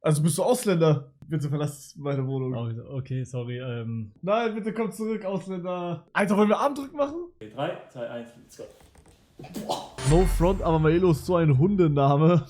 Also bist du Ausländer? Bitte verlass meine Wohnung. Oh, okay, sorry. Nein, bitte komm zurück, Ausländer. Alter, wollen wir Armdrück machen? Okay, 3, 2, 1, let's go. No front, aber Maelo ist so ein Hundename.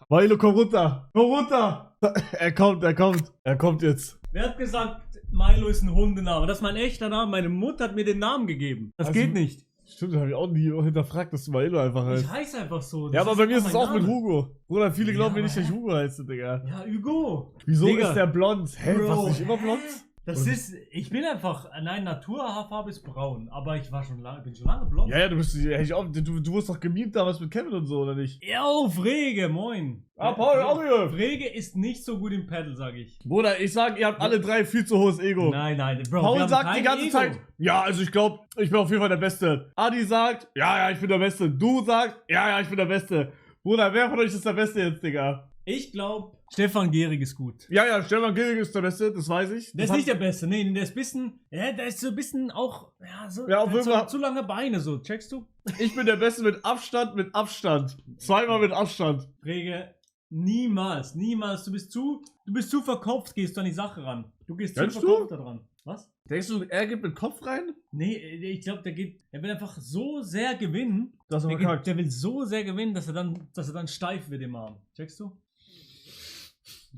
Maelo, komm runter. Komm runter. Er kommt jetzt. Wer hat gesagt, Milo ist ein Hundename? Das ist mein echter Name. Meine Mutter hat mir den Namen gegeben. Das Also, geht nicht. Stimmt, das habe ich auch nie hinterfragt, dass du Maelo einfach heißt. Ich heiße einfach so. Das Ja, aber bei mir ist es mein auch mit Name. Hugo. Bruder, viele Ja, glauben mir aber nicht, dass ich Hugo heiße, Digga. Ja, Hugo. Wieso Digga. ist der blond? Hä, Bro, was, nicht immer blond? Das ist, ich bin einfach, nein, Naturhaarfarbe ist braun, aber ich war schon lange, bin schon lange blond. Ja, du wurdest doch gemimt damals mit Kevin und so, oder nicht? Ja, oh, Frege, moin. Ah, Paul, auch hier. Frege ist nicht so gut im Paddle, sag ich. Bruder, ich sag, ihr habt alle drei viel zu hohes Ego. Nein, Bro. wir Paul haben sagt kein die ganze Ego. Zeit, ja, also ich glaube, ich bin auf jeden Fall der Beste. Adi sagt, ja, ich bin der Beste. Du sagst, ja, ich bin der Beste. Bruder, wer von euch ist der Beste jetzt, Digga? Ich glaube, Stefan Gehrig ist gut. Ja, Stefan Gehrig ist der Beste, das weiß ich. Der ist nicht der Beste, nee, der ist ein bisschen, ja, der ist so ein bisschen auch, ja, so, Ja, auf der hat jeden Fall. zu lange Beine, so, checkst du? Ich bin der Beste mit Abstand. Zweimal mit Abstand. Frege, niemals, du bist zu verkopft, gehst du an die Sache ran. Du gehst zu Denkst du? verkopft da dran. Was? Denkst du, er gibt mit Kopf rein? Nee, ich glaube, er will einfach so sehr gewinnen. Das ist aber kackt. Der will so sehr gewinnen, dass er dann steif wird im Arm. Checkst du?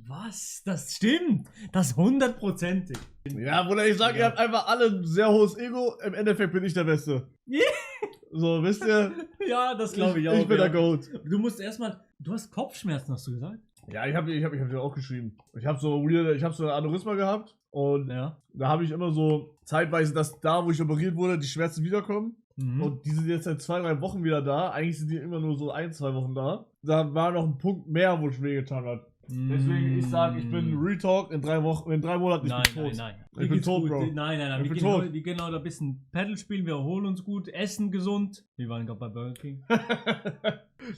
Was? Das stimmt. Das 100%ig. Ja, Bruder, ich sag, ihr habt einfach alle ein sehr hohes Ego. Im Endeffekt bin ich der Beste. So, wisst ihr? Ja, das glaube ich auch. Ich bin ja. der Goat. Du musst erstmal. Du hast Kopfschmerzen, hast du gesagt? Ja, ich hab dir auch geschrieben. Ich hab so ein Aneurysma gehabt. Und Ja. da habe ich immer so zeitweise, dass da, wo ich operiert wurde, die Schmerzen wiederkommen. Mhm. Und die sind jetzt seit 2-3 Wochen wieder da. Eigentlich sind die immer nur so 1-2 Wochen da. Da war noch ein Punkt mehr, wo es wehgetan hat. Deswegen, ich sage, ich bin Retalk in 3 Monaten, ich bin tot. Nein. Ich bin tot, Bro. Nein. Ich bin Wir tot. gehen heute ein bisschen Paddle spielen, wir erholen uns gut, essen gesund. Wir waren gerade bei Burger King.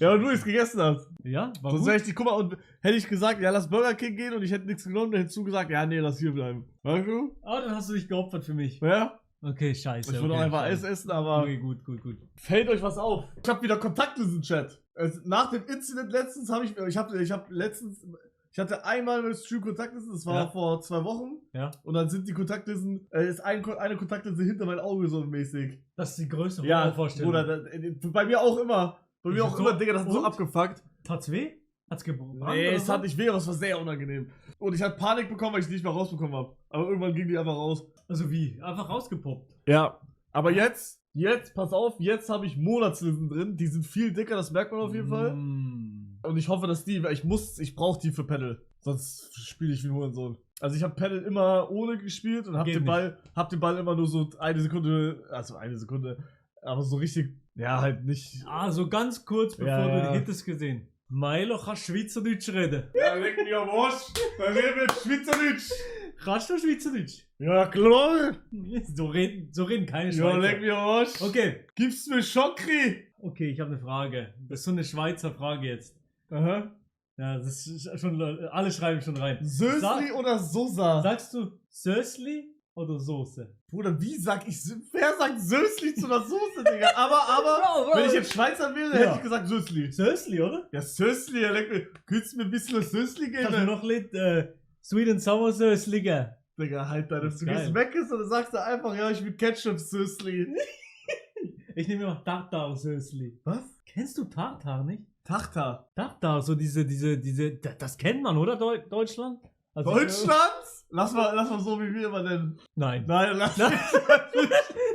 Ja, und du es gegessen hast. Ja, war Sonst gut. hätte ich, guck mal, und hätte ich gesagt, ja, lass Burger King gehen und ich hätte nichts genommen, dann hättest du gesagt, ja, nee, lass hier bleiben. Weißt du? Ah, dann hast du dich geopfert für mich. Ja? Okay, scheiße. Ich würde okay, auch einfach scheiße. Eis essen, aber Okay, gut. fällt euch was auf. Ich habe wieder Kontaktlinsen-Chat. Nach dem Incident letztens ich hatte einmal mit Stream Kontaktlinsen, das war Ja. vor 2 Wochen. Ja. Und dann sind die Kontaktlinsen, ist eine Kontaktlinse hinter mein Auge so mäßig. Das ist die größte Ja, Horrorvorstellung. Bruder, bei mir auch immer. Bei mir Ist auch das immer, so? Digga, das hat so Und? abgefuckt. Tat's weh? Hat's gebrannt? Nee, oder es so? hat nicht weh, aber es war sehr unangenehm. Und ich hatte Panik bekommen, weil ich die nicht mehr rausbekommen habe. Aber irgendwann ging die einfach raus. Also wie? Einfach rausgepoppt. Ja. Aber jetzt, pass auf, jetzt habe ich Monatslinsen drin. Die sind viel dicker, das merkt man auf jeden Fall. Und ich hoffe, dass ich brauche die für Paddle. Sonst spiele ich wie ein Hurensohn. Also ich habe Paddle immer ohne gespielt und habe Geht den Ball immer nur so eine Sekunde, aber so richtig, ja, halt nicht. Also ganz kurz, bevor Ja, du ja. die Hittes gesehen. Milo kann Schweizerdeutsch reden. Ja, leck mich am Arsch. Da reden wir Schweizerdeutsch. Kannst du Schweizerdeutsch? Ja, klar. So reden keine Ja, Schweizer. leck mich am Arsch. Okay, Gibst du mir Schokri? okay, ich habe eine Frage. Das ist so eine Schweizer Frage jetzt. Aha. Ja, das ist schon, alle schreiben schon rein. Sösli oder Sosa? Sagst du Sösli oder Soße? Bruder, wer sagt Sösli zu einer Soße, Digga? Aber, Bro, wenn ich jetzt Schweizer wäre, Ja. hätte ich gesagt Sösli. Sösli, oder? Ja, Sösli, ja, leck mich. Könntest du mir ein bisschen Sösli Kannst du geben? noch Sweet and Sour Sösli geben? Digga, halt deine, Das ist du gehst geil. weg und dann sagst du einfach, ja, ich will Ketchup Sösli. Ich nehme immer Tartar Sösli. Was? Kennst du Tartar nicht? Tachta. Tartar, so das kennt man, oder? Deutschland? Also Deutschland? Lass mal so, wie wir immer nennen. Nein. Nein, lass Nein. mich.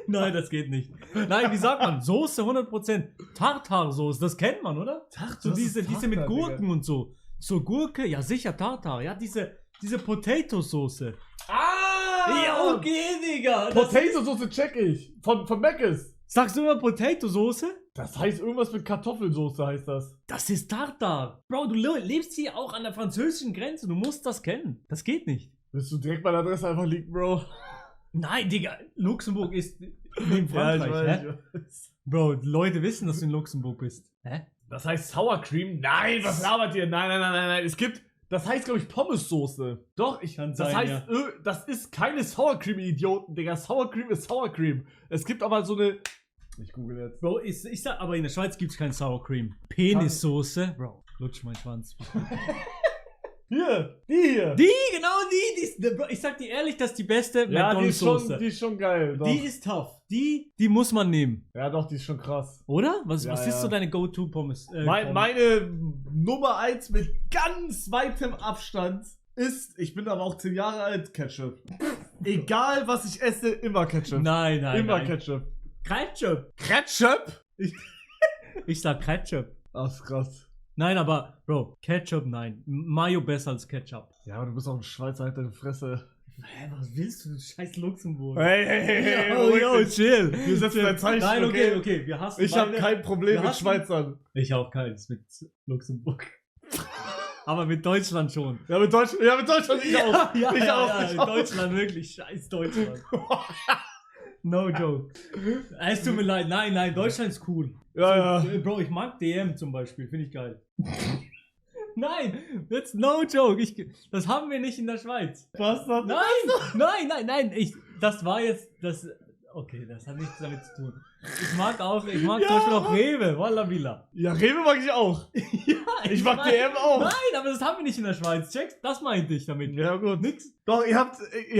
Nein, das geht nicht. Nein, wie sagt man? Soße 100%. Tartar-Soße, das kennt man, oder? Tachta, So was diese ist mit Tachta, Gurken Digga? und so. So Gurke, ja sicher Tartar. Ja, diese Potato-Soße. Ah! Ja, okay, Digga. Das Potato-Soße check ich. Von Mc's. sagst du immer Potato-Soße? Das heißt irgendwas mit Kartoffelsoße heißt das. Das ist Tartar. Bro, du lebst hier auch an der französischen Grenze. Du musst das kennen. Das geht nicht. Willst du direkt meine Adresse einfach liegen, Bro? Nein, Digga. Luxemburg ist neben Frankreich. Hä? ich weiß. Bro, die Leute wissen, dass du in Luxemburg bist. Hä? Das heißt Sour Cream? Nein, was labert ihr? Nein. Es gibt, das heißt, glaube ich, Pommessoße. Doch, Kann das sein, heißt, das ist keine Sour Cream, ihr Idioten, Digga. Sour Cream ist Sour Cream. Es gibt aber so eine, ich google jetzt. Bro, ich sag, aber in der Schweiz gibt's kein Sour Cream. Penissoße. Bro, lutsch meinen Schwanz. Hier, die hier. Die, genau die ist, ich sag dir ehrlich, das ist die beste Ja, McDonald's-Soße. die ist schon geil. Doch. Die ist tough. Die muss man nehmen. Ja, doch, die ist schon krass. Oder? Was Ja, ist ja. so deine Go-To-Pommes? Meine Nummer 1 mit ganz weitem Abstand ist, ich bin aber auch 10 Jahre alt, Ketchup. Egal, was ich esse, immer Ketchup. Nein, Immer nein. Ketchup. Ketchup. Ketchup? Ich sag Ketchup. Ach, ist krass. Nein, aber, Bro, Ketchup, nein. Mayo besser als Ketchup. Ja, aber du bist auch ein Schweizer, halt deine Fresse. Hä, was willst du? Scheiß Luxemburg. Hey, Yo, chill. Wir setzen ein Zeichen, Nein, okay? okay. Wir hassen Ich habe beide. kein Problem Wir mit hassen- Schweizern. Ich auch keins mit Luxemburg. Aber mit Deutschland schon. Ja, mit Deutschland ich auch. Ja, ich auch. in Deutschland wirklich. Scheiß Deutschland. No joke. Es tut mir leid. Nein, Deutschland ist cool. Ja, ja. Bro, ich mag DM zum Beispiel. Finde ich geil. Nein, that's no joke. Das haben wir nicht in der Schweiz. Bastard. Nein. Das war jetzt. Okay, das hat nichts damit zu tun. Ich mag zum Beispiel auch Rewe, Wallabilla. Ja, Rewe mag ich auch. Ja, Ich mag DM auch. Nein, aber das haben wir nicht in der Schweiz. Checkst? Das meinte ich damit. Ja, gut. Nix. Doch, ihr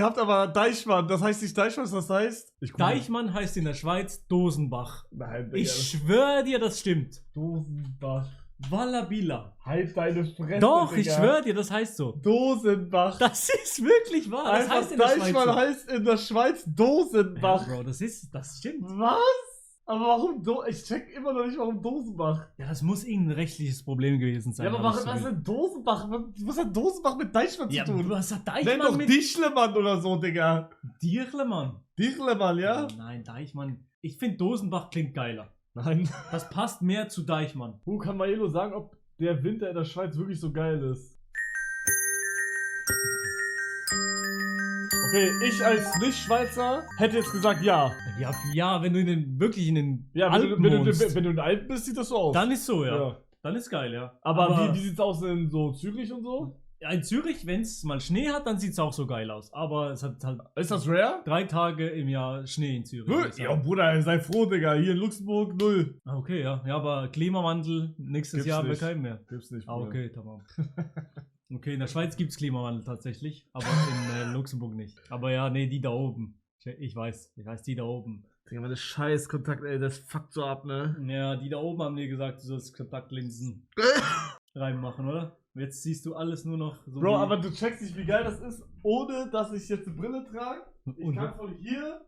habt aber Deichmann. Das heißt nicht Deichmann, was das heißt? Ich guck mal. Deichmann heißt in der Schweiz Dosenbach. Nein, Ich schwöre dir, das stimmt. Dosenbach. Wallabilla. Halt deine Fresse. Doch, ich Digga. schwöre dir, das heißt so. Dosenbach. Das ist wirklich wahr. Das Einfach heißt in der Schweiz Deichmann so. heißt in der Schweiz Ja, Dosenbach. Bro, das stimmt. Was? Aber warum Ich check immer noch nicht, warum Dosenbach. Ja, das muss irgendein rechtliches Problem gewesen sein. Ja, aber hab ich warum so was ist denn Dosenbach? Was hat Dosenbach mit Deichmann Ja, zu tun? was hat Nenn Deichmann doch mit Dichlemann oder so, Digga. Dirlemann? Dichlemann, ja? Oh, nein, Deichmann. Ich finde Dosenbach klingt geiler. Nein. Das passt mehr zu Deichmann. Kann Maelo sagen, ob der Winter in der Schweiz wirklich so geil ist? Okay, ich als Nicht-Schweizer hätte jetzt gesagt ja. Ja, wenn du wirklich in den Ja, Alpen wenn du wohnst, in den Alpen bist, sieht das so aus. dann ist so, ja. Ja. Dann ist geil, ja. Aber wie sieht's aus in so Zürich und so? Ja, in Zürich, wenn es mal Schnee hat, dann sieht es auch so geil aus. Aber es hat halt Ist das rare? 3 Tage im Jahr Schnee in Zürich. würde ich Ja, sagen. Bruder, sei froh, Digga. Hier in Luxemburg 0. Ah, okay, ja. Ja, aber Klimawandel, nächstes Gibt's Jahr haben wir nicht. keinen mehr. Gibt's nicht. Ah, Bruder. okay, tamam. Okay, in der Schweiz gibt es Klimawandel tatsächlich, aber in Luxemburg nicht. Aber ja, nee, die da oben. Ich weiß, die da oben. Digga, meine Scheiß-Kontakt, ey, das fuckt so ab, ne? Ja, die da oben haben dir gesagt, du sollst Kontaktlinsen reinmachen, oder? Jetzt siehst du alles nur noch so. Bro, wie- aber du checkst nicht, wie geil das ist, ohne dass ich jetzt eine Brille trage. Ich Und- kann von hier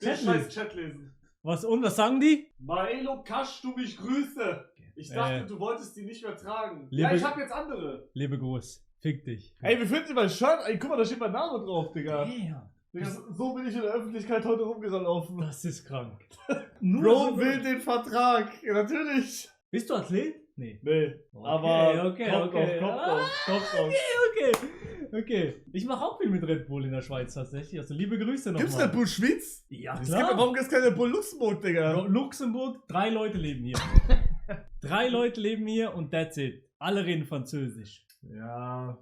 den Chat scheiß lesen. Chat lesen. was sagen die? Maelo, kannst du mich grüße? Ich dachte, du wolltest die nicht mehr tragen. Liebe- Ja, ich hab jetzt andere. Liebe Gruß. Fick dich. Ey, wie findest du mein Shirt? Ey, guck mal, da steht mein Name drauf, Digga. Yeah. Digga, so bin ich in der Öffentlichkeit heute rumgelaufen. Das ist krank. Bro will den Vertrag. Ja, natürlich. Bist du Athlet? Nee. Nee, Okay, aber okay. kommt drauf. Okay. Ich mache auch viel mit Red Bull in der Schweiz tatsächlich. Also liebe Grüße nochmal. Gibt's Red Bull Schweiz? Ja, Es klar. gibt, warum gibt's keine Red Bull Luxemburg, Digga? Bro, Luxemburg, 3 Leute leben hier. 3 Leute leben hier und that's it. Alle reden Französisch. Ja,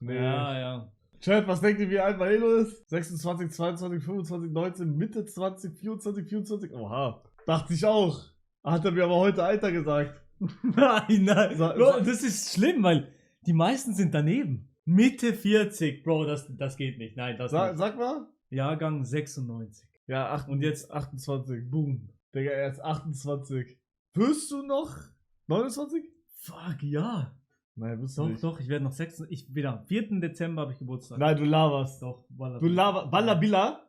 nee. Ja. Chat, was denkt ihr, wie alt Maelo ist? 26, 22, 25, 19, Mitte 20, 24, 24. Oha. Dachte ich auch. Hat er mir aber heute Alter gesagt. Nein. Sa- Bro, sa- das ist schlimm, weil die meisten sind daneben. Mitte 40. Bro, das geht nicht. Nein, das nicht. Sag mal. Jahrgang 96. Ja, Und jetzt 28. Boom. Digga, er ist 28. Wirst du noch 29? Fuck, ja. Nein, wirst du nicht. Doch, ich werde noch 6. Am 4. Dezember habe ich Geburtstag. Nein, du laberst. Doch, Walla. Du laberst. Wallabilla?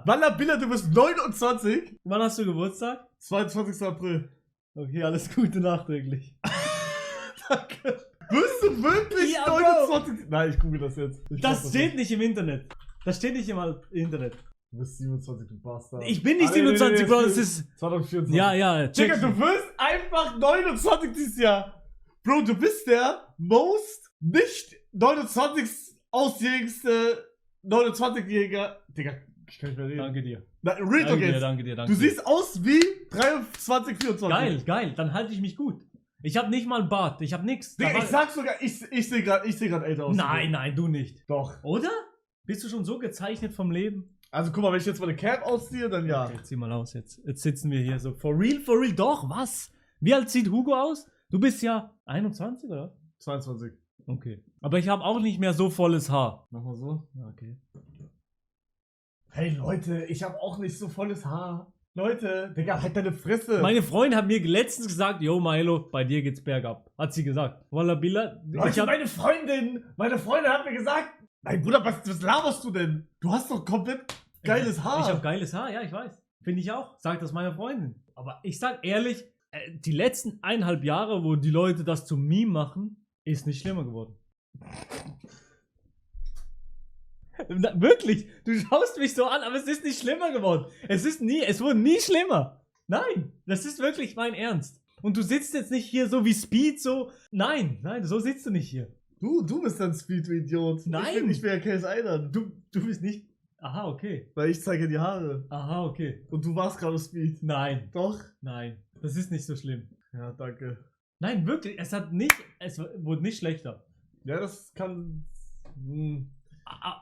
Wallabilla, du bist 29? Wann hast du Geburtstag? 22. April. Okay, alles Gute nachträglich. Danke. Wirst du wirklich Ja, Bro. 29? Nein, ich gucke das jetzt. Ich Das glaub steht nicht im Internet. Das steht nicht im Internet. Du bist 27, du Bastard. Ich bin nicht Ah, nee, 27, nee, Bro, nee, das ist... 2024. Ja, Digga, check. du wirst einfach 29 dieses Jahr. Bro, du bist der most nicht 29 ausjährigste 29-Jähriger. Digga, ich kann nicht mehr reden. Danke dir. Na, real talk jetzt. Danke dir. Du siehst aus wie 23, 24. Geil, dann halte ich mich gut. Ich habe nicht mal einen Bart, ich habe nichts. Digga, ich sag sogar, ich sehe grad älter aus. Nein, du nicht. Doch. Oder? Bist du schon so gezeichnet vom Leben? Also guck mal, wenn ich jetzt meine Cap ausziehe, dann ja. Okay, zieh mal aus jetzt. Jetzt sitzen wir hier so. For real, doch, was? Wie alt sieht Hugo aus? Du bist ja 21, oder? 22. Okay. Aber ich habe auch nicht mehr so volles Haar. Mach mal so. Ja, okay. Hey Leute, ich habe auch nicht so volles Haar. Leute, Digga, halt deine Fresse. Meine Freundin hat mir letztens gesagt, yo Milo, bei dir geht's bergab. Hat sie gesagt. Walla Billa. Leute, meine Freundin hat mir gesagt, nein Bruder, was laberst du denn? Du hast doch komplett geiles Haar. Ich habe geiles Haar, ja, ich weiß. Finde ich auch. Sagt das meiner Freundin. Aber ich sag ehrlich, die letzten 1,5 Jahre, wo die Leute das zum Meme machen, ist nicht schlimmer geworden. Na, wirklich, du schaust mich so an, aber es ist nicht schlimmer geworden. Es wurde nie schlimmer. Nein, das ist wirklich mein Ernst. Und du sitzt jetzt nicht hier so wie Speed, so. Nein, so sitzt du nicht hier. Du bist ein Speed, du Idiot. Nein. Ich bin ja Case Einern. Du bist nicht. Aha, okay. Weil ich zeige die Haare. Aha, okay. Und du warst gerade Speed. Nein, Doch? nein, das ist nicht so schlimm. Ja, danke. Nein, wirklich, es wurde nicht schlechter. Ja, das kann.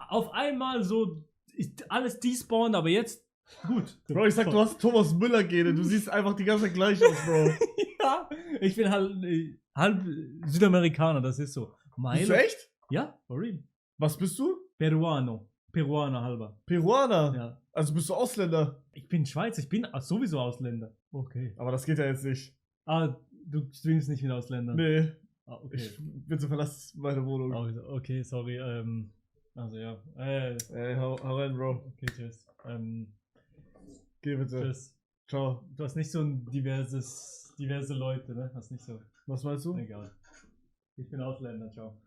Auf einmal so ist alles despawned, aber jetzt gut. Bro, ich sag, du hast Thomas Müller-Gene. Du siehst einfach die ganze Zeit gleich aus, Bro. Ja, ich bin halb Südamerikaner, das ist so. Bist du echt? Ja, for real. Was bist du? Peruaner halber. Peruaner? Ja. Also bist du Ausländer? Ich bin Schweizer, ich bin sowieso Ausländer. Okay. Aber das geht ja jetzt nicht. Ah, du streamst nicht mit Ausländern? Nee. Ah, okay. Bitte verlass meine Wohnung. Oh, okay, sorry. Also ja. Ey, hau rein, Bro. Okay, tschüss. Geh bitte. Tschüss. Ciao. Du hast nicht so ein diverse Leute, ne? Hast nicht so. Was meinst du? Egal. Ich bin Ausländer, ciao.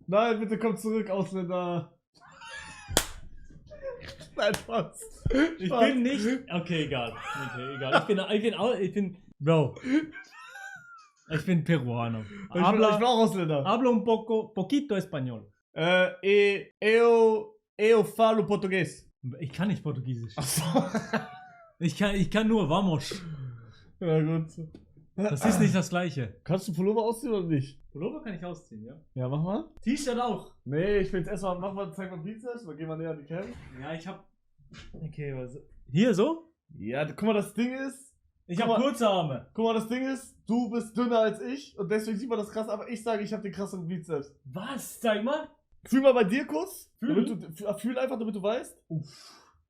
Nein, bitte komm zurück, Ausländer. Nein, Spaß. Ich bin nicht. Okay, egal. Okay, egal. Bro. Ich bin Peruaner. Ich bin auch Ausländer. Hablo un poquito español. Eu falo português. Ich kann nicht Portugiesisch. Achso. Ich kann nur vamos. Ja, gut. Das ist nicht das gleiche. Kannst du Pullover ausziehen oder nicht? Pullover kann ich ausziehen, ja. Ja, mach mal. T-Shirt auch. Nee, ich will jetzt erstmal, zeig mal Bizeps, dann gehen wir näher an die Cam. Ja, ich hab. Okay, was. Hier so? Ja, guck mal, das Ding ist. Ich hab kurze Arme. Guck mal, das Ding ist, du bist dünner als ich und deswegen sieht man das krass, aber ich sage, ich habe den krasseren Bizeps. Was? Zeig mal. Fühl mal bei dir kurz. Fühlen? Fühl einfach, damit du weißt. Uff.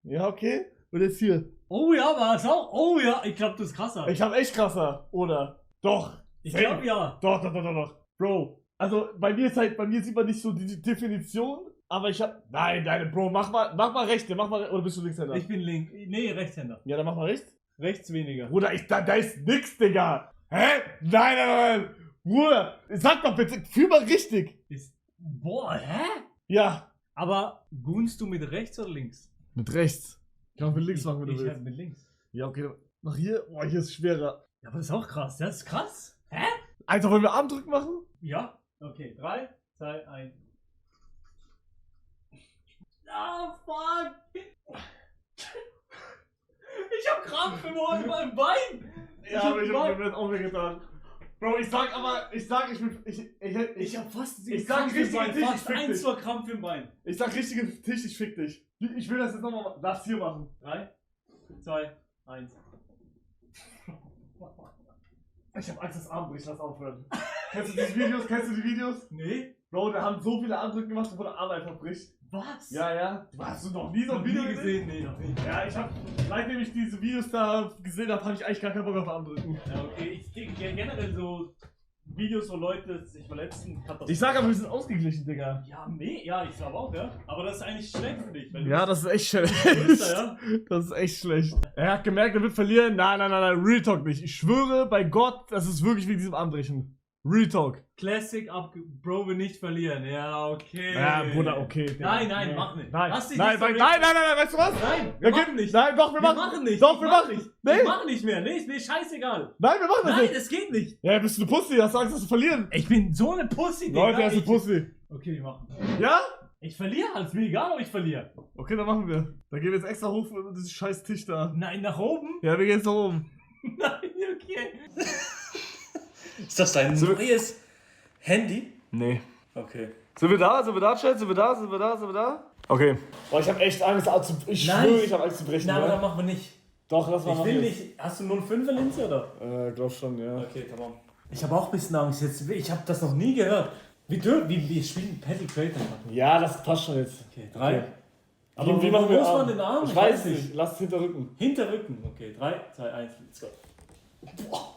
Ja, okay. Und jetzt hier. Oh ja, war es auch? Oh ja, ich glaube, das ist krasser. Ich habe echt krasser, oder? Doch. Ich glaube ja. Doch. Bro, also bei mir sieht man nicht so die Definition, aber ich hab. Nein, Bro, mach mal rechte, oder bist du Linkshänder? Ich bin Rechtshänder. Ja, dann mach mal rechts. Rechts weniger. Bruder, da ist nix, Digga. Hä? Nein. Bruder, sag doch bitte, fühl mal richtig. Boah, hä? Ja. Aber gunst du mit rechts oder links? Mit rechts. Kann auch mit links machen, wenn du Ich willst. halt mit links. Ja, okay, mach hier. Boah, hier ist schwerer. Ja, aber das ist auch krass. Das ist krass. Hä? Alter, wollen wir Armdrücken machen? Ja. Okay, 3, 2, 1. Ah, fuck. Ich hab Krampf im Bein. Ja, aber ich hab mir auch wehgetan. Bro, ich sag, ich hab fast ich sag richtigen Tisch, fast ein zur Krampf im Bein. Ich sag richtigen Tisch, ich fick dich. Ich will das jetzt nochmal, das hier machen. 3, 2, 1. Ich hab Angst, das Armbrich, lass aufhören. Kennst du die Videos? Nee. Bro, da haben so viele Armdrücken gemacht, wo der Arm einfach bricht. Was? Ja. Hast du noch nie so ein Video gesehen? Nee, noch nicht. Ja, seitdem ich diese Videos da gesehen habe, habe ich eigentlich gar keinen Bock auf Armdrücken. Ja, okay. Ich denke generell so Videos, wo Leute sich verletzen. Ich sag aber, wir sind ausgeglichen, Digga. Ja, ja, ich glaube auch, ja. Aber das ist eigentlich schlecht für dich. Weil Ja, das ist echt schlecht. Ja? Das ist echt schlecht. Er hat gemerkt, er wird verlieren. Nein, Real Talk nicht. Ich schwöre bei Gott, das ist wirklich wie diesem Armbrechen. Real Talk. Classic Bro will nicht verlieren. Ja, okay. Ja, Bruder, okay. Digga. Nein, mach nicht. Nein, Lass dich nein, nicht so nein, weißt du was? Nein, wir machen nicht. Nein, doch, wir machen nicht. Doch, wir machen nicht. Nee. Wir machen nicht mehr. Nee, ist mir scheißegal. Nein, wir machen das Nein, nicht. es geht nicht. Ja, bist du eine Pussy? Hast du Angst, dass du verlieren? Ich bin so eine Pussy, Digga. Leute, er ist eine Pussy. Okay, wir machen. Ja? Ich verliere halt. Ist mir egal, ob ich verliere. Okay, dann machen wir. Dann gehen wir jetzt extra hoch für diesen scheiß Tisch da. Nein, nach oben? Ja, wir gehen jetzt nach oben. Nein, okay. Ist das dein neues Handy? Nee. Okay. Sind wir da, Chat? Sind wir da? Okay. Boah, ich hab echt Angst, ich schwöre, ich hab Angst zu brechen. Nein, aber dann machen wir nicht. Doch, lass mal Ich will nicht. Hast du 0,5er Linse oder? Glaub schon, ja. Okay, tamam. Ich habe auch ein bisschen Angst jetzt. Ich habe das noch nie gehört. Wir spielen Paddle Crate einfach. Ja, das passt schon jetzt. Okay, 3. Okay. Aber wie machen wir muss Arm? man den Arm? Ich weiß nicht. Lass es hinterrücken. Hinterrücken. Okay, 3, 2, 1, let's go. Boah.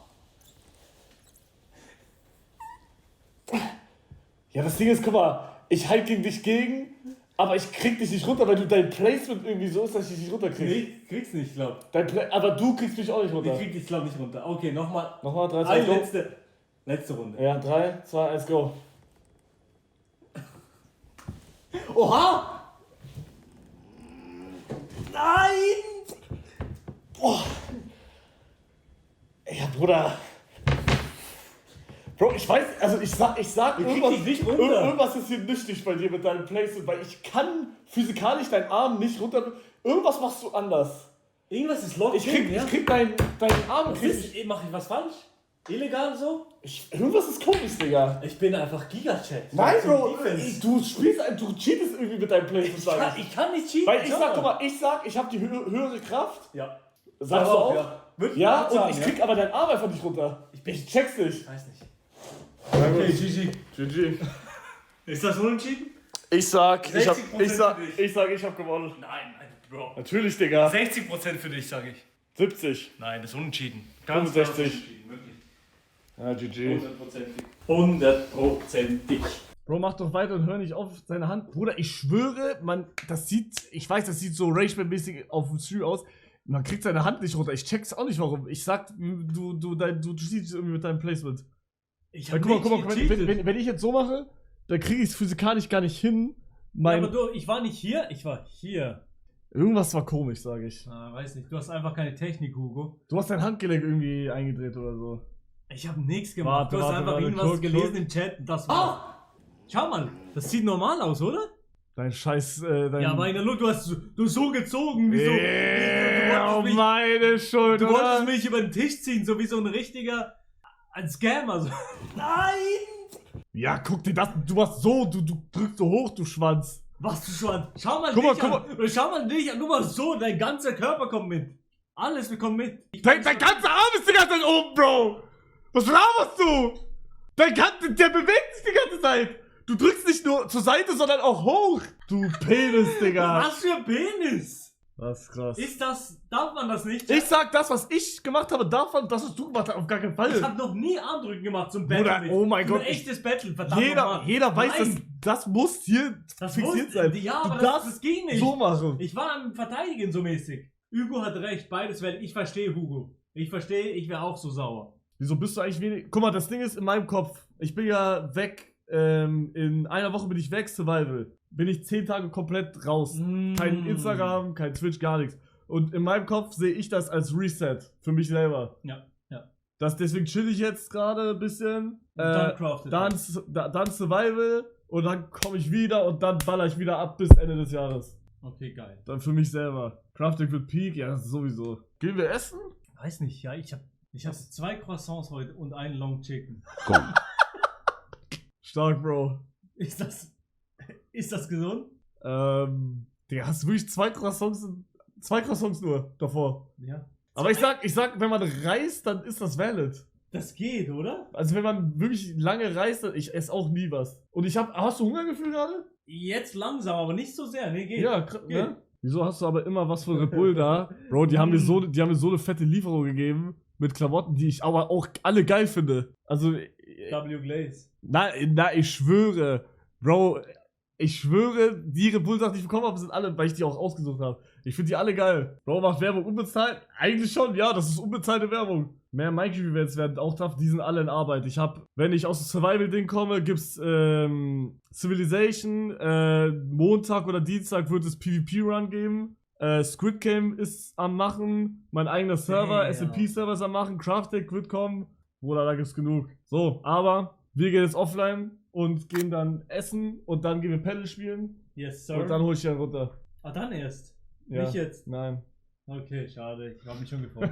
Ja, das Ding ist, guck mal, ich halte gegen dich gegen, aber ich krieg dich nicht runter, weil du dein Placement irgendwie so ist, dass ich dich nicht runterkrieg. Nee, krieg's nicht, glaub. Aber du kriegst mich auch nicht runter. Ich krieg dich, glaub, nicht runter. Okay, nochmal. Nochmal 3, 2, 1, go. Letzte Runde. Ja, 3, 2, 1, go. Oha! Nein! Boah. Ja, Bruder. Bro, ich weiß, also ich sag dich nicht runter. Irgendwas ist hier nichtig bei dir mit deinem Placement, weil ich kann physikalisch deinen Arm nicht runter. Irgendwas machst du anders. Irgendwas ist locked. Ich krieg deinen Arm. Mach ich was falsch? Illegal so? Irgendwas ist komisch, Digga. Ich bin einfach Gigachat. Nein, Bro, du cheatest irgendwie mit deinem Placement. Ich kann nicht cheaten. Weil ich sag, guck mal, ich hab die höhere Kraft. Ja. Sagst du auch? Ja, Ja, und ich krieg aber deinen Arm einfach nicht runter. Ich check's nicht. Ich weiß nicht. Okay, GG. Ist das unentschieden? Ich sag, ich hab gewonnen. Nein, Bro. Natürlich, Digga. 60% für dich, sag ich. 70. Nein, das ist unentschieden. 65. Wirklich. Ja, GG. 100%. Bro, mach doch weiter und hör nicht auf seine Hand. Bruder, ich schwöre, ich weiß, das sieht so Rageman-mäßig auf dem Stream aus. Man kriegt seine Hand nicht runter. Ich check's auch nicht, warum. Ich sag, du cheatest irgendwie mit deinem Placement. Guck mal, wenn ich jetzt so mache, dann kriege ich es physikalisch gar nicht hin. Aber ich war nicht hier, ich war hier. Irgendwas war komisch, sage ich. Weiß nicht, du hast einfach keine Technik, Hugo. Du hast dein Handgelenk irgendwie eingedreht oder so. Ich habe nichts gemacht. Du hast einfach irgendwas gelesen im Chat und das war. Schau mal, das sieht normal aus, oder? Dein Scheiß, Ja, aber du hast so gezogen, wie so. Meine Schuld, Du wolltest mich über den Tisch ziehen, so wie so ein richtiger. Ein Scammer. So. Nein! Ja, guck dir das, du machst so, du drückst so hoch, du Schwanz. Was, du Schwanz? Schau mal guck dich mal. an. Oder schau mal dich an, du machst so, dein ganzer Körper kommt mit. Alles kommt mit. Dein ganzer Arm ist die ganze Zeit oben, Bro. Was laberst du? Der bewegt sich die ganze Zeit. Du drückst nicht nur zur Seite, sondern auch hoch. Du Penis, Digga. Was für Penis? Das ist krass. Darf man das nicht? Ich sag, das, was ich gemacht habe, davon, das, was du gemacht hast, auf gar keinen Fall. Ich hab noch nie Armdrücken gemacht zum Battle. Bruder, oh mein Gott. Ein echtes Battle, verdammt nochmal. Jeder weiß, das muss hier fixiert sein. Ja, aber das ging nicht. So machen. Ich war am Verteidigen so mäßig. Hugo hat recht, beides wäre. Ich verstehe Hugo. Ich wäre auch so sauer. Wieso bist du eigentlich wenig. Guck mal, das Ding ist in meinem Kopf. Ich bin ja weg. In einer Woche bin ich weg, Survival. Bin ich 10 Tage komplett raus. Kein Instagram, kein Twitch, gar nichts. Und in meinem Kopf sehe ich das als Reset für mich selber. Ja. Deswegen chill ich jetzt gerade ein bisschen. Dann crafted. Dann Survival und dann komme ich wieder und dann baller ich wieder ab bis Ende des Jahres. Okay, geil. Dann für mich selber. Crafting with Peak, ja, das ist sowieso. Gehen wir essen? Weiß nicht, ja, ich hab 2 Croissants heute und einen Long Chicken. Komm. Stark, Bro. Ist das gesund? Digga, hast du wirklich 2 Croissants nur davor? Ja. Aber ich sag, wenn man reist, dann ist das valid. Das geht, oder? Also wenn man wirklich lange reist, dann ich esse auch nie was. Und hast du Hungergefühl gerade? Jetzt langsam, aber nicht so sehr. Nee, geht. Ja, geht. Ne? Wieso hast du aber immer was von Red Bull da? Bro, die haben mir so eine fette Lieferung gegeben mit Klamotten, die ich aber auch alle geil finde. Also W Glaze. Na, ich schwöre, Bro, die Red Bull Sachen, die ich bekommen habe, sind alle, weil ich die auch ausgesucht habe. Ich finde die alle geil. Bro, macht Werbung unbezahlt? Eigentlich schon, ja, das ist unbezahlte Werbung. Mehr Minecraft-Events werden auch tough, die sind alle in Arbeit. Wenn ich aus dem Survival-Ding komme, gibt's Civilization, Montag oder Dienstag wird es PvP-Run geben. Squid Game ist am machen, mein eigener Server, SMP-Server ist am machen, Craftdeck wird kommen. Bruder, da gibt's genug. So, aber wir gehen jetzt offline und gehen dann essen und dann gehen wir Paddle spielen. Yes, sir. Und dann hol ich den runter. Dann erst? Ja. Nicht jetzt? Nein. Okay, schade. Ich habe mich schon gefreut.